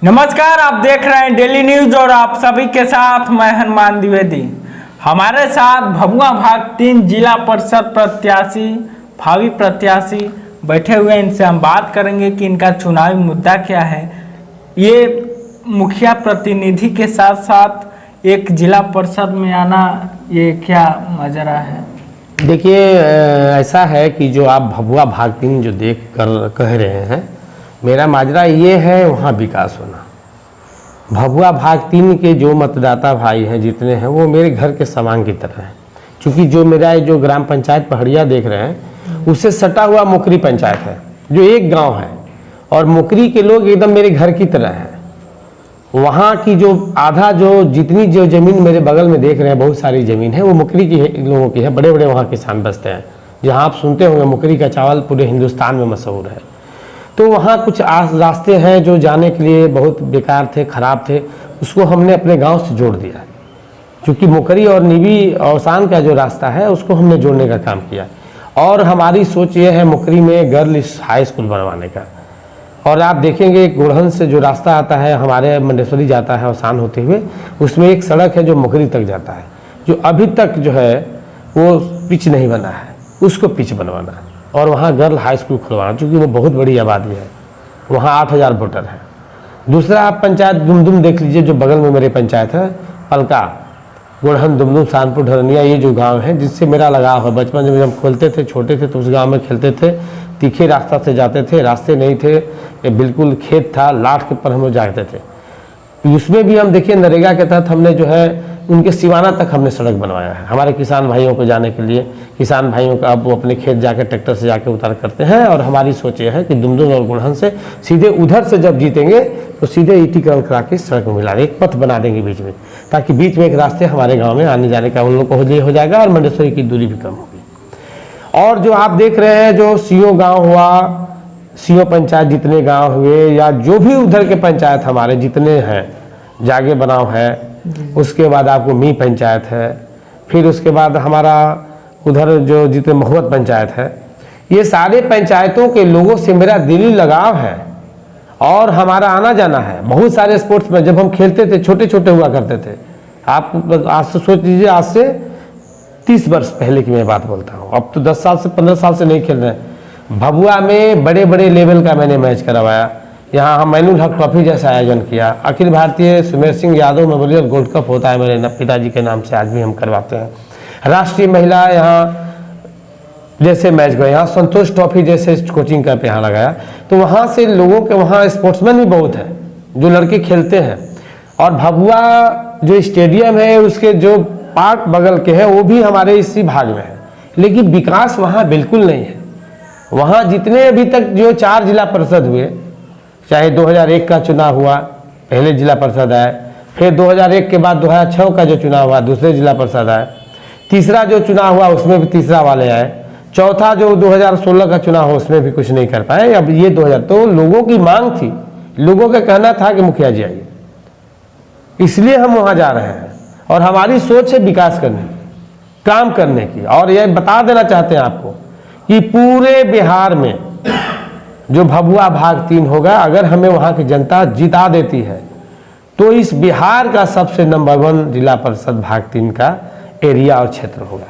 नमस्कार, आप देख रहे हैं डेली न्यूज और आप सभी के साथ मैं हनुमान द्विवेदी। हमारे साथ भभुआ भाग 3 जिला परिषद प्रत्याशी भावी प्रत्याशी बैठे हुए हैं। इनसे हम बात करेंगे कि इनका चुनावी मुद्दा क्या है। ये मुखिया प्रतिनिधि के साथ साथ एक जिला परिषद में आना, ये क्या माजरा है? देखिए, ऐसा है कि जो आप भभुआ भाग 3 जो देख कर कह रहे हैं, मेरा माजरा ये है वहाँ विकास होना। भभुआ भाग 3 के जो मतदाता भाई हैं जितने हैं वो मेरे घर के समान की तरह हैं। क्योंकि जो मेरा जो ग्राम पंचायत पहाड़िया देख रहे हैं उससे सटा हुआ मुकरी पंचायत है, जो एक गांव है, और मुकरी के लोग एकदम मेरे घर की तरह हैं। वहाँ की जो आधा जो जितनी जो ज़मीन मेरे बगल में देख रहे हैं, बहुत सारी ज़मीन है, वो मुकरी की लोगों की है। बड़े बड़े वहाँ किसान बसते हैं, जहाँ आप सुनते होंगे मुकरी का चावल पूरे हिंदुस्तान में मशहूर है। तो वहाँ कुछ रास्ते हैं जो जाने के लिए बहुत बेकार थे, ख़राब थे, उसको हमने अपने गांव से जोड़ दिया। क्योंकि मुकरी और निवी औसान का जो रास्ता है उसको हमने जोड़ने का काम किया। और हमारी सोच ये है मुकरी में गर्ल्स हाई स्कूल बनवाने का। और आप देखेंगे गुड़हन से जो रास्ता आता है हमारे मंडेश्वरी जाता है औसान होते हुए, उसमें एक सड़क है जो मुकरी तक जाता है, जो अभी तक जो है वो पिच नहीं बना है, उसको पिच बनवाना है। और वहाँ गर्ल हाई स्कूल खुलवाना, चूँकि वो बहुत बड़ी आबादी है, वहाँ 8000 वोटर है। दूसरा आप पंचायत दुमदुम देख लीजिए, जो बगल में मेरे पंचायत है पलका, गुड़हन, दुमदुम, शानपुर, ढरनिया, ये जो गांव है जिससे मेरा लगाव है। बचपन में जब खोलते थे, छोटे थे, तो उस गांव में खेलते थे। तीखे रास्ता से जाते थे, रास्ते नहीं थे, ये बिल्कुल खेत था, लाठ के ऊपर हम लोग जाते थे। उसमें भी हम देखिए नरेगा के तहत हमने जो है उनके सिवाना तक हमने सड़क बनवाया है हमारे किसान भाइयों को जाने के लिए। किसान भाइयों का अब वो अपने खेत जाके ट्रैक्टर से जाके उतार करते हैं। और हमारी सोच ये है कि दुमदुम और गुड़हन से सीधे उधर से जब जीतेंगे तो सीधे ईटीकरण करा के सड़क में मिला एक पथ बना देंगे बीच में, ताकि बीच में एक रास्ते हमारे गाँव में आने जाने का उन लोग को हो जाएगा और मंडेश्वरी की दूरी भी कम होगी। और जो आप देख रहे हैं जो सीओ गाँव हुआ, सीओ पंचायत जितने गाँव हुए, या जो भी उधर के पंचायत हमारे जितने हैं, जागे बनाव है, उसके बाद आपको मी पंचायत है, फिर उसके बाद हमारा उधर जो जितने महुवत पंचायत है, ये सारे पंचायतों के लोगों से मेरा दिली लगाव है और हमारा आना जाना है। बहुत सारे स्पोर्ट्स में जब हम खेलते थे, छोटे छोटे हुआ करते थे, आप आज से सोच लीजिए, आज से 30 वर्ष पहले की मैं बात बोलता हूँ। अब तो 10 साल से 15 साल से नहीं खेल रहे हैं। भभुआ में बड़े बड़े लेवल का मैंने मैच करवाया। यहाँ हम मैनुल हक ट्रॉफी जैसा आयोजन किया। Akhil Bharatiya Sumer Singh Yadav memorial gold cup होता है मेरे पिताजी के नाम से, आज भी हम करवाते हैं। राष्ट्रीय महिला यहाँ जैसे मैच गए, यहाँ संतोष ट्रॉफी जैसे कोचिंग कैंप यहाँ लगाया। तो वहाँ से लोगों के वहाँ स्पोर्ट्समैन भी बहुत है जो लड़के खेलते हैं। और भभुआ जो स्टेडियम है उसके जो पार्क बगल के हैं वो भी हमारे इसी भाग में है, लेकिन विकास वहाँ बिल्कुल नहीं है। वहाँ जितने अभी तक जो 4 जिला परिषद हुए, चाहे 2001 का चुनाव हुआ, पहले जिला परिषद आए, फिर 2001 के बाद 2006 का जो चुनाव हुआ दूसरे जिला परिषद आए, तीसरा जो चुनाव हुआ उसमें भी तीसरा वाले आए, चौथा जो 2016 का चुनाव हुआ उसमें भी कुछ नहीं कर पाए। अब ये 2000, तो लोगों की मांग थी, लोगों का कहना था कि मुखिया जी आइए, इसलिए हम वहाँ जा रहे हैं। और हमारी सोच है विकास करने की, काम करने की। और यह बता देना चाहते हैं आपको कि पूरे बिहार में जो भभुआ भाग 3 होगा, अगर हमें वहाँ की जनता जिता देती है तो इस बिहार का सबसे नंबर 1 जिला परिषद भाग 3 का एरिया और क्षेत्र होगा,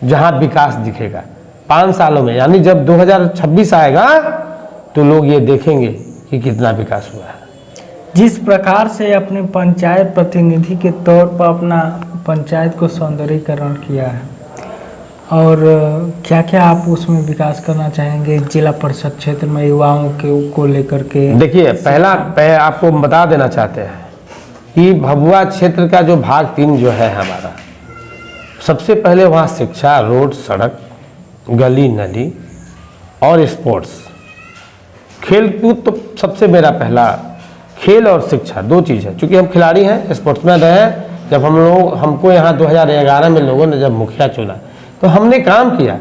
जहाँ विकास दिखेगा 5 सालों में। यानी जब 2026 आएगा तो लोग ये देखेंगे कि कितना विकास हुआ है। जिस प्रकार से अपने पंचायत प्रतिनिधि के तौर पर अपना पंचायत को सौंदर्यीकरण किया है, और क्या क्या आप उसमें विकास करना चाहेंगे जिला परिषद क्षेत्र में युवाओं को लेकर के? देखिए, पहला आपको बता देना चाहते हैं कि भभुआ क्षेत्र का जो भाग 3 जो है हमारा, सबसे पहले वहाँ शिक्षा, रोड, सड़क, गली नली और स्पोर्ट्स, खेलकूद, तो सबसे मेरा पहला खेल और शिक्षा 2 चीज़ है। चूँकि हम खिलाड़ी हैं, स्पोर्ट्समैन रहे हैं। जब हमको यहाँ 2011 में लोगों ने जब मुखिया चुना तो हमने काम किया,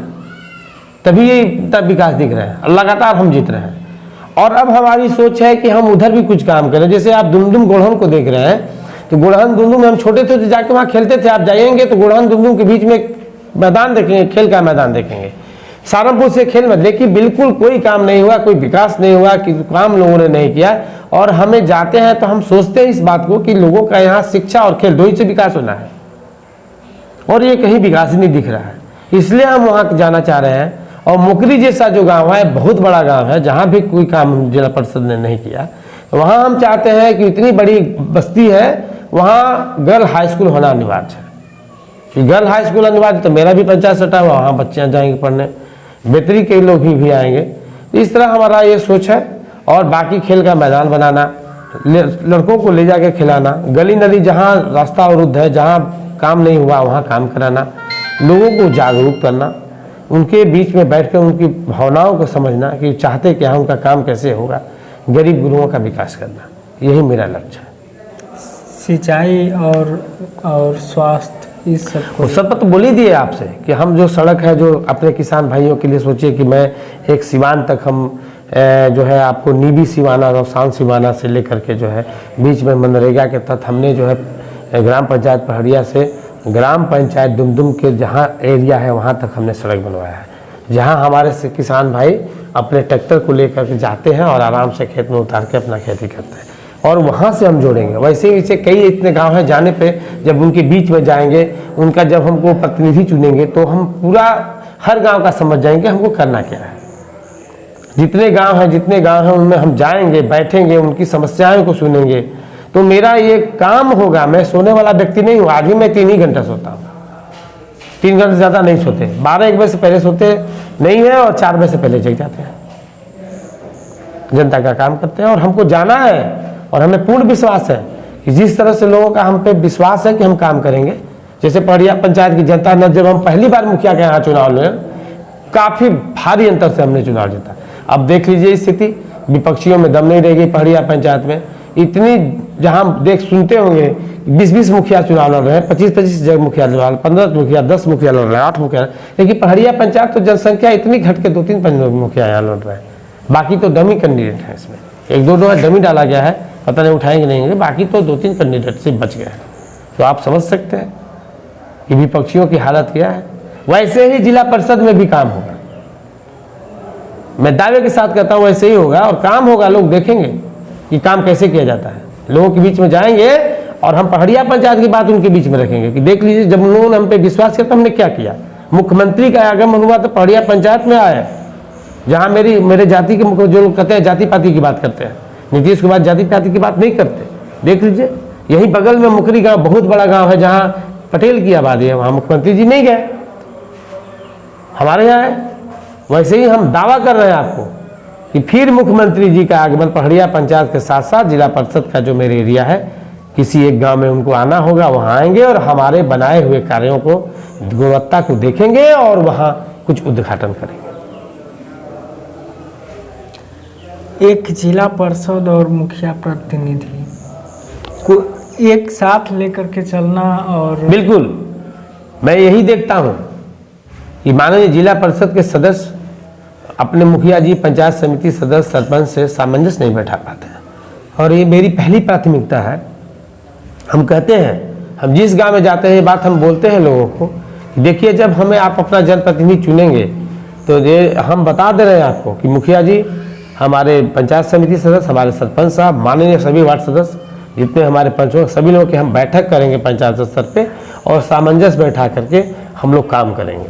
तभी ये इतना विकास दिख रहा है, लगातार हम जीत रहे हैं। और अब हमारी सोच है कि हम उधर भी कुछ काम करें। जैसे आप दुमदुम गुड़हन को देख रहे हैं, तो गुड़हन दुमदुम में हम छोटे थे तो जाके वहाँ खेलते थे। आप जाइएंगे तो गुड़हन दुमदुम के बीच में एक मैदान देखेंगे, खेल का मैदान देखेंगे। सारंगपुर से खेल में, लेकिन बिल्कुल कोई काम नहीं हुआ, कोई विकास नहीं हुआ, कि काम लोगों ने नहीं किया। और हमें जाते हैं तो हम सोचते हैं इस बात को कि लोगों का यहाँ शिक्षा और खेल दो ही से विकास होना है, और ये कहीं विकास ही नहीं दिख रहा है। इसलिए हम वहाँ जाना चाह रहे हैं। और मुकरी जैसा जो गांव है, बहुत बड़ा गांव है, जहाँ भी कोई काम जिला परिषद ने नहीं किया, वहाँ हम चाहते हैं कि इतनी बड़ी बस्ती है, वहाँ गर्ल हाई स्कूल होना अनिवार्य है। कि गर्ल हाई स्कूल अनिवार्य, तो मेरा भी पंचायत सटा हुआ, वहाँ बच्चियाँ जाएंगी पढ़ने, बेहतरी के लोग भी आएंगे। इस तरह हमारा ये सोच है। और बाकी खेल का मैदान बनाना, लड़कों को ले जाके खिलाना, गली नली जहाँ रास्ता अवरुद्ध है, जहाँ काम नहीं हुआ वहाँ काम कराना, लोगों को जागरूक करना, उनके बीच में बैठ कर उनकी भावनाओं को समझना कि चाहते क्या है, उनका काम कैसे होगा, गरीब गुरुओं का विकास करना, यही मेरा लक्ष्य है। सिंचाई और स्वास्थ्य, इस सब पर तो बोल ही दिए आपसे कि हम जो सड़क है जो अपने किसान भाइयों के लिए सोचिए कि मैं एक सिवान तक हम जो है आपको नीबी सिवाना और शान सिवाना से लेकर के जो है बीच में मनरेगा के तहत हमने जो है ग्राम पंचायत पहड़िया से ग्राम पंचायत दुमदुम के जहाँ एरिया है वहाँ तक हमने सड़क बनवाया है, जहाँ हमारे से किसान भाई अपने ट्रैक्टर को लेकर के जाते हैं और आराम से खेत में उतार के अपना खेती करते हैं, और वहाँ से हम जोड़ेंगे। वैसे ही इसे कई इतने गांव हैं, जाने पे जब उनके बीच में जाएंगे, उनका जब हमको प्रतिनिधि चुनेंगे तो हम पूरा हर गांव का समझ जाएंगे हमको करना क्या है। जितने गांव हैं उनमें हम जाएंगे, बैठेंगे, उनकी समस्याओं को सुनेंगे। तो मेरा ये काम होगा। मैं सोने वाला व्यक्ति नहीं हूँ, आज भी मैं 3 ही घंटा सोता हूँ, 3 घंटे से ज़्यादा नहीं सोते, 12-1 बजे से पहले सोते नहीं है और 4 बजे से पहले जग जाते हैं। जनता का काम करते हैं और हमको जाना है, और हमें पूर्ण विश्वास है कि जिस तरह से लोगों का हम पे विश्वास है कि हम काम करेंगे। जैसे पहड़िया पंचायत की जनता ने जब हम पहली बार मुखिया के यहाँ चुनाव लड़े, काफ़ी भारी अंतर से हमने चुनाव जीता। अब देख लीजिए स्थिति, विपक्षियों में दम नहीं रहेगी पहड़िया पंचायत में। इतनी जहाँ देख सुनते होंगे 20-20 मुखिया चुनाव लड़ रहे हैं, 25-25 जगह मुखिया लड़ रहे हैं, 15 मुखिया, 10 मुखिया लड़ रहे हैं, 8 मुखिया, लेकिन पहड़िया पंचायत तो जनसंख्या इतनी घट के 2-3 मुखिया यहाँ लड़ रहे हैं। बाकी तो डमी कैंडिडेट है, इसमें 1-2 डमी डाला गया है, पता नहीं उठाएंगे नहीं होंगे, बाकी तो 2-3 कैंडिडेट से बच गए हैं। तो आप समझ सकते हैं कि विपक्षियों की हालत क्या है। वैसे ही जिला परिषद में भी काम होगा, मैं दावे के साथ कहता हूँ वैसे ही होगा, और काम होगा, लोग देखेंगे कि काम कैसे किया जाता है। लोगों के बीच में जाएंगे और हम पहड़िया पंचायत की बात उनके बीच में रखेंगे कि देख लीजिए जब उन लोगों ने हम पे विश्वास किया तो हमने क्या किया। मुख्यमंत्री का आगमन हुआ तो पहड़िया पंचायत में आया, जहाँ मेरे जाति के जो लोग कहते हैं जाति पाति की बात करते हैं, नीतीश कुमार जाति पाति की बात नहीं करते। देख लीजिए यही बगल में मुकरी गाँव बहुत बड़ा गाँव है, जहाँ पटेल की आबादी है, वहाँ मुख्यमंत्री जी नहीं गए, हमारे यहाँ है। वैसे ही हम दावा कर रहे हैं आपको कि फिर मुख्यमंत्री जी का आगमन पहड़िया पंचायत के साथ साथ जिला परिषद का जो मेरे एरिया है, किसी एक गांव में उनको आना होगा, वहां आएंगे और हमारे बनाए हुए कार्यों को, गुणवत्ता को देखेंगे और वहां कुछ उद्घाटन करेंगे। एक जिला परिषद और मुखिया प्रतिनिधि को एक साथ लेकर के चलना, और बिल्कुल मैं यही देखता हूं कि माननीय जिला परिषद के सदस्य अपने मुखिया जी, पंचायत समिति सदस्य, सरपंच से सामंजस्य नहीं बैठा पाते हैं, और ये मेरी पहली प्राथमिकता है। हम कहते हैं, हम जिस गांव में जाते हैं ये बात हम बोलते हैं लोगों को, देखिए जब हमें आप अपना जनप्रतिनिधि चुनेंगे तो ये हम बता दे रहे हैं आपको कि मुखिया जी, हमारे पंचायत समिति सदस्य, हमारे सरपंच साहब, माननीय सभी वार्ड सदस्य, जितने हमारे पंच हो, सभी लोगों के हम बैठक करेंगे पंचायत स्तर पे, और सामंजस्य बैठा करके हम लोग काम करेंगे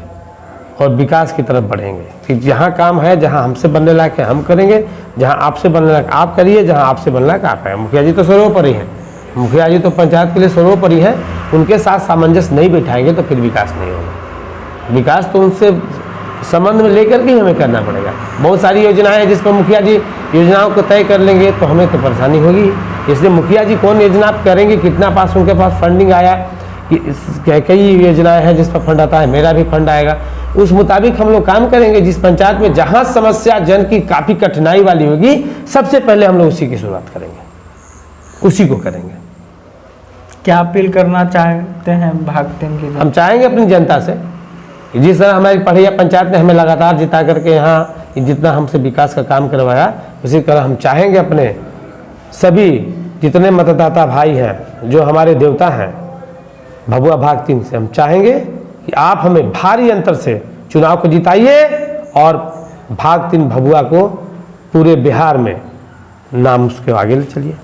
और विकास की तरफ बढ़ेंगे। कि जहाँ काम है, जहाँ हमसे बनने लायक है हम करेंगे, जहाँ आपसे बनने लायक आप करिए, जहाँ आपसे बनने लायक आप है। मुखिया जी तो सर्वोपरि है, मुखिया जी तो पंचायत के लिए सर्वोपरि है, उनके साथ सामंजस्य नहीं बैठाएंगे तो फिर विकास नहीं होगा। विकास तो उनसे संबंध में लेकर के हमें करना पड़ेगा। बहुत सारी योजनाएं हैं जिस पर मुखिया जी योजनाओं को तय कर लेंगे तो हमें तो परेशानी होगी। इसलिए मुखिया जी कौन योजना आप करेंगे, कितना पास उनके पास फंडिंग आया, कई योजनाएं हैं जिस पर फंड आता है, मेरा भी फंड आएगा, उस मुताबिक हम लोग काम करेंगे। जिस पंचायत में जहां समस्या जन की काफ़ी कठिनाई वाली होगी, सबसे पहले हम लोग उसी की शुरुआत करेंगे, उसी को करेंगे। क्या अपील करना चाहते हैं भागतिन की? हम चाहेंगे अपनी जनता से, जिस तरह हमारी पहड़िया पंचायत ने हमें लगातार जिता करके यहाँ जितना हमसे विकास का काम करवाया, उसी तरह हम चाहेंगे अपने सभी जितने मतदाता भाई हैं, जो हमारे देवता हैं भभुआ भाग 3 से, हम चाहेंगे कि आप हमें भारी अंतर से चुनाव को जिताइए और भाग 3 भभुआ को पूरे बिहार में नाम उसके आगे ले चलिए।